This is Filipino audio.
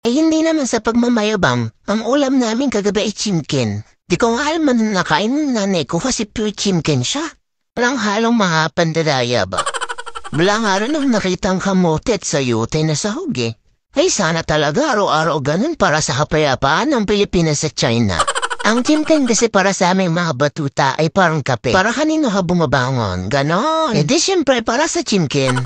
Eh hindi naman sa pagmamayabang, ang ulam namin kagabi ay chimken. Di ko nga alam man nakain ng nanay ko kasi pure chimken siya. Walang halong mga pandadaya ba? Wala nga rin nung nakitang kamote at sayote na sahog eh. Ay sana talaga araw-araw ganun para sa kapayapaan ng Pilipinas at China. Ang chimken kasi para sa aming mga batuta ay parang kape. Para kanino ka bumabangon, ganon. Eh di syempre para sa chimken.